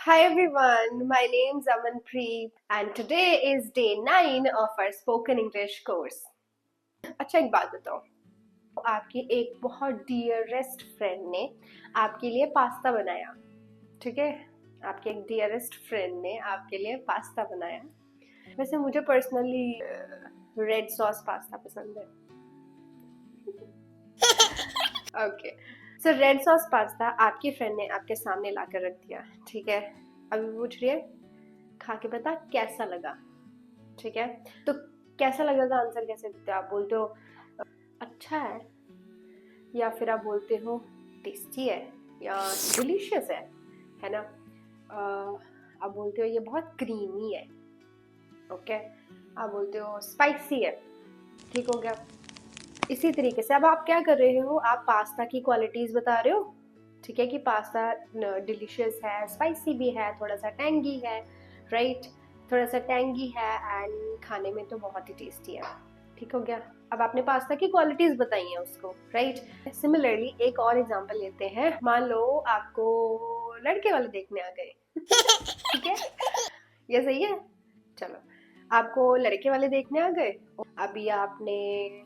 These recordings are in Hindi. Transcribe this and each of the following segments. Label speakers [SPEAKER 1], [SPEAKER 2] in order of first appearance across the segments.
[SPEAKER 1] Hi everyone, my name's Amanpreet and today is day 9 of our spoken English course. अच्छा एक बात बताओ, आपकी एक बहुत डियरेस्ट फ्रेंड ने आपके लिए पास्ता बनाया, ठीक है? आपके एक डियरेस्ट फ्रेंड ने आपके लिए पास्ता बनाया। वैसे मुझे पर्सनली रेड सॉस पास्ता पसंद है। ओके, सो रेड सॉस पास्ता आपकी फ्रेंड ने आपके सामने लाकर रख दिया, ठीक है? अभी पूछ रही है खा के बता कैसा लगा, ठीक है? तो कैसा लगा का आंसर कैसे देते हो? आप बोलते हो अच्छा है, या फिर आप बोलते हो टेस्टी है, या डिलीशियस है ना? आप बोलते हो ये बहुत क्रीमी है, ओके? आप बोलते हो स्पाइसी है, ठीक हो गया? इसी तरीके से अब आप क्या कर रहे हो, आप पास्ता की क्वालिटीज बता रहे हो, ठीक है? कि पास्ता डिलीशियस है, स्पाइसी भी है, थोड़ा सा टैंगी है, राइट? थोड़ा सा टैंगी है एंड खाने में तो बहुत ही टेस्टी है, ठीक हो गया? अब आपने पास्ता की क्वालिटीज बताई हैं उसको, राइट? सिमिलरली एक और एग्जांपल लेते हैं। मान लो आपको लड़के वाले देखने आ गए ठीक है, ये सही है? चलो, आपको लड़के वाले देखने आ गए। अभी आपने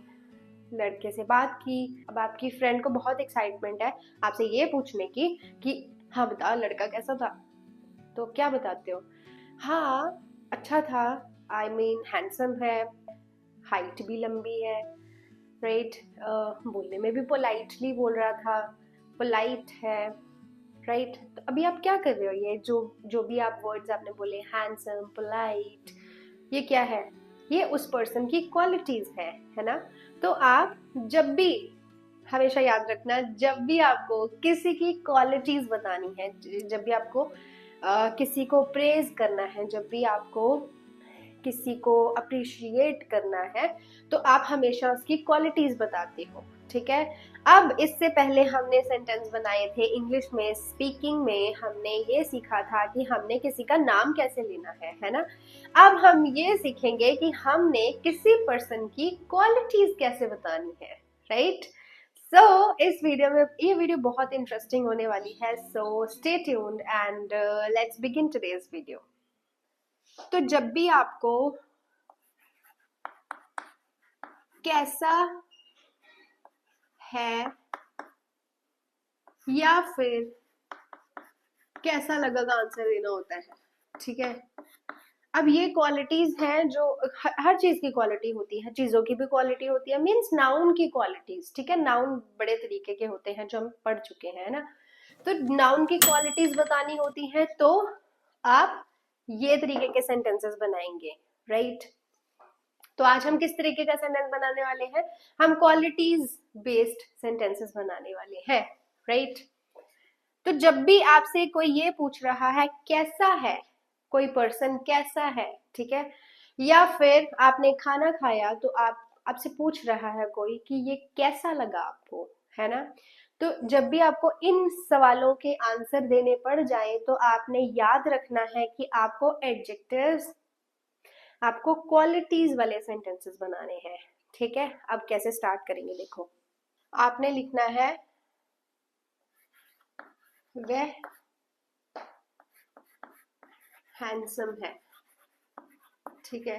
[SPEAKER 1] लड़के से बात की, अब आपकी फ्रेंड को बहुत एक्साइटमेंट है आपसे ये पूछने की कि हाँ बता लड़का कैसा था। तो क्या बताते हो? हाँ अच्छा था, आई मीन हैंडसम है, हाइट भी लंबी है, राइट? बोलने में भी पोलाइटली बोल रहा था, पोलाइट है, राइट? तो अभी आप क्या कर रहे हो? ये जो जो भी आप वर्ड्स आपने बोले, हैंडसम, पोलाइट, ये क्या है? ये उस पर्सन की क्वालिटीज है ना? तो आप जब भी, हमेशा याद रखना, जब भी आपको किसी की क्वालिटीज बतानी है, जब भी आपको किसी को प्रेज करना है, जब भी आपको किसी को अप्रिशिएट करना है, तो आप हमेशा उसकी क्वालिटीज बताते हो, ठीक है? अब इससे पहले हमने सेंटेंस बनाए थे इंग्लिश में, स्पीकिंग में हमने ये सीखा था कि हमने किसी का नाम कैसे लेना है ना? अब हम ये सीखेंगे कि हमने किसी पर्सन की क्वालिटीज कैसे बतानी है, राइट? सो इस वीडियो में, ये वीडियो बहुत इंटरेस्टिंग होने वाली है, so stay tuned and let's begin today's video. तो जब भी आपको कैसा है या फिर कैसा लगा का आंसर देना होता है, ठीक है? अब ये क्वालिटीज हैं जो हर चीज की क्वालिटी होती है, चीजों की भी क्वालिटी होती है, मीन्स नाउन की क्वालिटीज, ठीक है? नाउन बड़े तरीके के होते हैं जो हम पढ़ चुके हैं ना? तो नाउन की क्वालिटीज बतानी होती है, तो आप ये तरीके के सेंटेंसेस बनाएंगे, राइट? तो आज हम किस तरीके का सेंटेंस बनाने वाले हैं? हम क्वालिटीज बेस्ड सेंटेंसेस बनाने वाले हैं, राइट? तो जब भी आपसे कोई ये पूछ रहा है कैसा है, कोई पर्सन कैसा है, ठीक है? या फिर आपने खाना खाया तो आप, आपसे पूछ रहा है कोई कि ये कैसा लगा आपको, है ना? तो जब भी आपको इन सवालों के आंसर देने पड़ जाए तो आपने याद रखना है कि आपको एडजेक्टिव्स, आपको क्वालिटीज वाले सेंटेंसेस बनाने हैं, ठीक है? अब कैसे स्टार्ट करेंगे, देखो। आपने लिखना है वह हैंडसम है, ठीक है?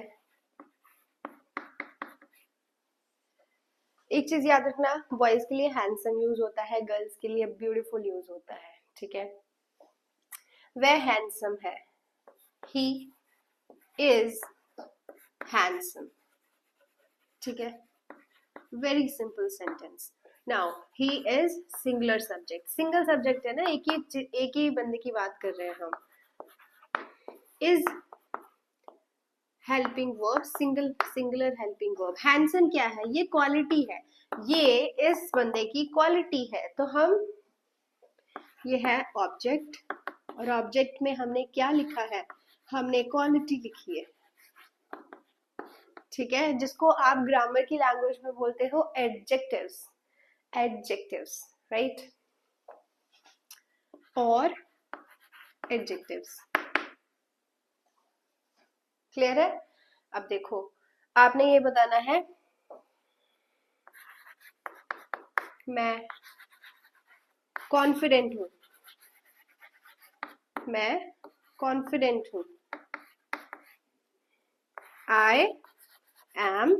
[SPEAKER 1] एक चीज याद रखना, बॉयज के लिए हैंडसम यूज होता है, गर्ल्स के लिए ब्यूटीफुल यूज होता है, ठीक है? वह हैंडसम है, ही इज हैंडसम, ठीक है? Very simple sentence. Now he is singular subject, single subject है ना, एक ही बंदे की बात कर रहे हैं हम। Is helping verb, singular helping verb. Handsome क्या है? ये क्वालिटी है, ये इस बंदे की क्वालिटी है, तो हम, ये है ऑब्जेक्ट, और ऑब्जेक्ट में हमने क्या लिखा है? हमने क्वालिटी लिखी है, ठीक है? जिसको आप ग्रामर की लैंग्वेज में बोलते हो एडजेक्टिव्स, एडजेक्टिव्स, राइट? और एडजेक्टिव्स, क्लियर है? अब देखो, आपने ये बताना है मैं कॉन्फिडेंट हूं, मैं कॉन्फिडेंट हूँ। I am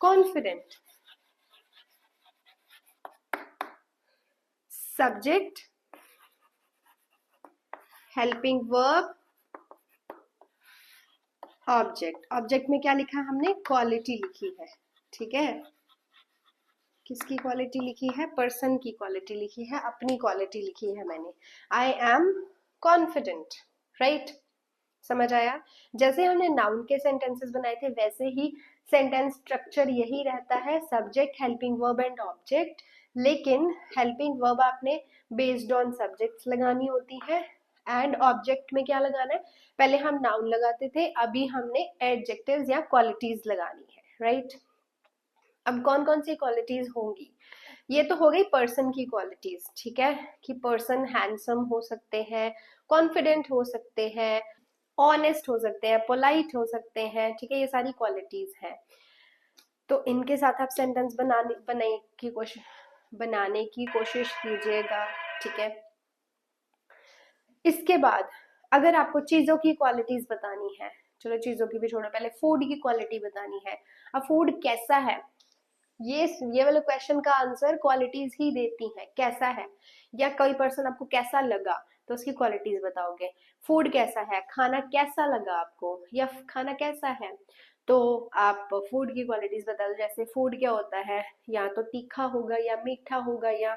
[SPEAKER 1] confident. Subject, helping verb, object. Object में क्या लिखा है हमने? क्वालिटी लिखी है, ठीक है। किसकी क्वालिटी लिखी है? पर्सन की क्वालिटी लिखी है, अपनी क्वालिटी लिखी है मैंने। I am confident, right. समझ आया? जैसे हमने नाउन के सेंटेंसेस बनाए थे वैसे ही सेंटेंस स्ट्रक्चर यही रहता है, subject, helping verb and object. लेकिन हेल्पिंग वर्ब आपने बेस्ड ऑन सब्जेक्ट्स लगानी होती है, एंड ऑब्जेक्ट में क्या लगाना है? पहले हम नाउन लगाते थे, अभी हमने एडजेक्टिव्स या क्वालिटीज लगानी है, राइट। अब कौन कौन सी क्वालिटीज होंगी? ये तो हो गई पर्सन की क्वालिटीज, ठीक है, कि पर्सन हैंडसम हो सकते हैं, कॉन्फिडेंट हो सकते हैं, ऑनेस्ट हो सकते हैं, पोलाइट हो सकते हैं, ठीक है, ये सारी क्वालिटीज हैं। तो इनके साथ आप सेंटेंस बनाने की कोशिश कीजिएगा, ठीक है। इसके बाद अगर आपको चीजों की क्वालिटीज बतानी है, चलो चीजों की भी छोड़ो, पहले फूड की क्वालिटी बतानी है। अब फूड कैसा है, ये वाले क्वेश्चन का आंसर क्वालिटीज ही देती हैं, कैसा है, या कोई पर्सन आपको कैसा लगा तो उसकी क्वालिटीज बताओगे। फूड कैसा है, खाना कैसा लगा आपको, या खाना कैसा है, तो आप फूड की क्वालिटीज बता दो। जैसे फूड क्या होता है, या तो तीखा होगा या मीठा होगा, या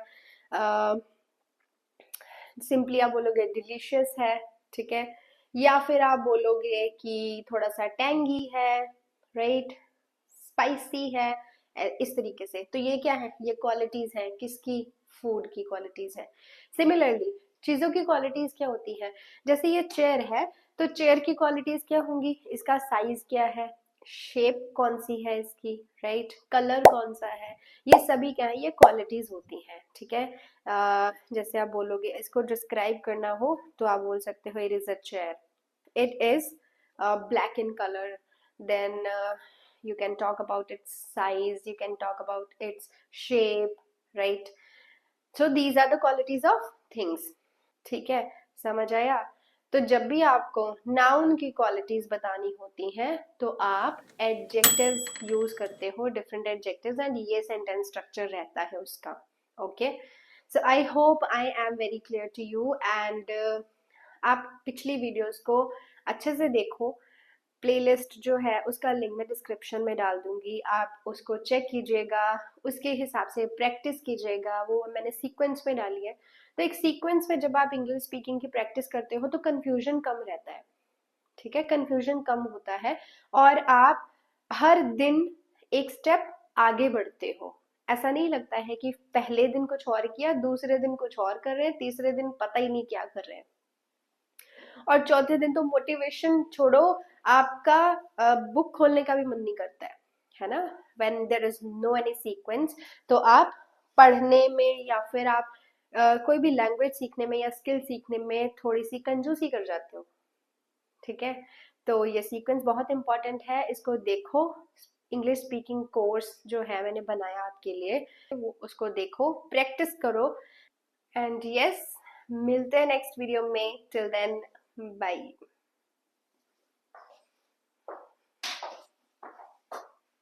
[SPEAKER 1] सिंपली आप बोलोगे डिलीशियस है, ठीक है, या फिर आप बोलोगे कि थोड़ा सा टेंगी है, राइट, स्पाइसी है, इस तरीके से। तो ये क्या है? ये क्वालिटीज है किसकी? फूड की क्वालिटीज है। सिमिलरली चीजों की क्वालिटीज क्या होती है? जैसे ये चेयर है, तो चेयर की क्वालिटीज क्या होंगी? इसका साइज क्या है, शेप कौन सी है इसकी, राइट, कलर कौन सा है, ये सभी क्या है? ये क्वालिटीज होती हैं, ठीक है। जैसे आप बोलोगे, इसको डिस्क्राइब करना हो तो आप बोल सकते हो, it is a chair, it is black in color. Then you can talk about its size, you can talk about its shape, right? So these are the qualities of things, ठीक है, समझ आया? तो जब भी आपको नाउन की क्वालिटीज बतानी होती हैं तो आप एडजेक्टिव्स यूज करते हो, डिफरेंट एडजेक्टिव्स, एंड ये सेंटेंस स्ट्रक्चर रहता है उसका, okay. So I hope I am very clear to you, and आप पिछली वीडियोस को अच्छे से देखो। प्लेलिस्ट जो है उसका लिंक मैं डिस्क्रिप्शन में डाल दूंगी, आप उसको चेक कीजिएगा, उसके हिसाब से प्रैक्टिस कीजिएगा। वो मैंने सीक्वेंस में डाली है, तो एक सीक्वेंस में जब आप इंग्लिश स्पीकिंग की प्रैक्टिस करते हो तो कंफ्यूजन कम रहता है, ठीक है, कंफ्यूजन कम होता है, और आप हर दिन एक स्टेप आगे बढ़ते हो। ऐसा नहीं लगता है कि पहले दिन कुछ और किया, दूसरे दिन कुछ और कर रहे हैं, तीसरे दिन पता ही नहीं क्या कर रहे हैं, और चौथे दिन तो मोटिवेशन छोड़ो, आपका बुक खोलने का भी मन नहीं करता है ना। When there is no any sequence, तो आप पढ़ने में या फिर आप कोई भी लैंग्वेज सीखने में या स्किल सीखने में थोड़ी सी कंजूसी कर जाते हो, ठीक है। तो ये सीक्वेंस बहुत इंपॉर्टेंट है, इसको देखो। इंग्लिश स्पीकिंग कोर्स जो है मैंने बनाया आपके लिए, वो उसको देखो, प्रैक्टिस करो, एंड यस, मिलते हैं नेक्स्ट वीडियो में। Till then, bye.